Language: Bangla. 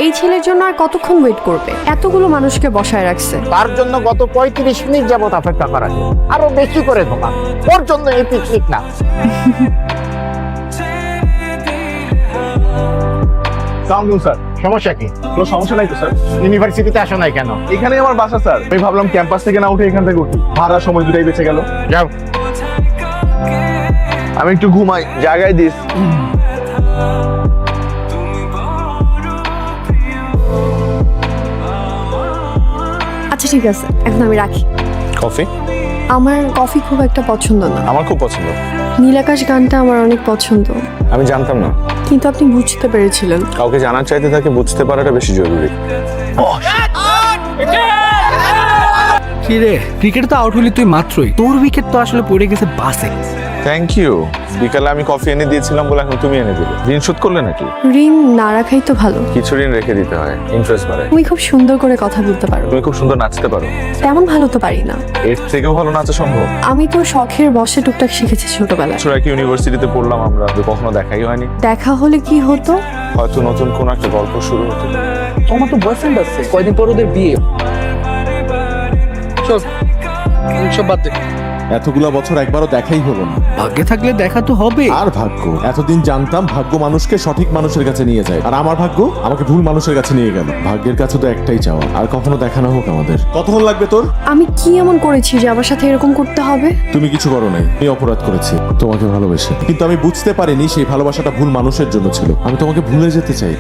এই ছেলের জন্য আর কতক্ষণ ওয়েট করবে? এতগুলো মানুষকে বসায় রাখছে। তার জন্য গত 35 মিনিট যাবত অপেক্ষা করা যায়, আরো বেশি করে ঘুমা। ওর জন্য এই পিকনিক না। স্যার, সমস্যা কি? কোনো সমস্যা নাই তো স্যার? ইউনিভার্সিটিতে আসো নাই কেন? এখানেই আমার বাসা স্যার। আমি ভাবলাম ক্যাম্পাস থেকে না উঠে এখান থেকে উঠি, ভাড়া সময় দুটাই বেঁচে গেল। যাও। আমি একটু ঘুমাই, জায়গায় দিস। আচ্ছা ঠিক আছে, এখন আমি রাখি। কফি? আমার কফি খুব একটা পছন্দ না। আমার খুব পছন্দ। নীলাকাশ গানটা আমার অনেক পছন্দ, আমি জানতাম না। কিন্তু আপনি বুঝতে পেরেছিলেন। কাউকে জানার চাইতে তাকে বুঝতে পারাটা বেশি জরুরি। কি রে, ক্রিকেট তো আউট হলি তুই মাত্রই, তোর উইকেট তো আসলে পড়ে গেছে বাসে। Thank you. বিকালে আমি কফি এনে দিয়েছিলাম বলে এখন তুমি এনে দিলে। ঋণ শোধ করলে নাকি? ঋণ না রাখাই তো ভালো। কিছু ঋণ রেখে দিতে হয়, ইন্টারেস্ট বাড়ে। তুমি খুব সুন্দর করে কথা বলতে পারো। তুমি খুব সুন্দর নাচতে পারো। তেমন ভালো তো পারি না। এর থেকেও ভালো নাচা সম্ভব? আমি তো শখের বসে টুকটাক শিখেছি ছোটবেলায়। ছোট একটা ইউনিভার্সিটিতে পড়লাম আমরা, তো কখনো দেখাই হয়নি। দেখা হলে কি হতো? হয়তো নতুন কোনো একটা গল্প শুরু হতো। তোমার তো বয়ফ্রেন্ড আছে, কয়দিন পর ওদের বিয়ে। চল সব বাদ দে। এতগুলা বছর একবারও দেখাই হলো না। ভাগ্যে থাকলে দেখা তো হবে। আর ভাগ্য, এতদিন জানতাম ভাগ্য মানুষকে সঠিক মানুষের কাছে নিয়ে যায়, আর আমার ভাগ্য আমাকে ভুল মানুষের কাছে নিয়ে গেল। ভাগ্যের কাছে তো একটাই চাওয়া, আর কখনো দেখানো হোক আমাদের। কতক্ষণ লাগবে তোর? আমি কি এমন করেছি যে আমার সাথে এরকম করতে হবে? তুমি কিছু করো নাই, আমি অপরাধ করেছি তোমাকে ভালোবেসে, কিন্তু আমি বুঝতে পারিনি সেই ভালোবাসাটা ভুল মানুষের জন্য ছিল। আমি তোমাকে ভুলে যেতে চাই।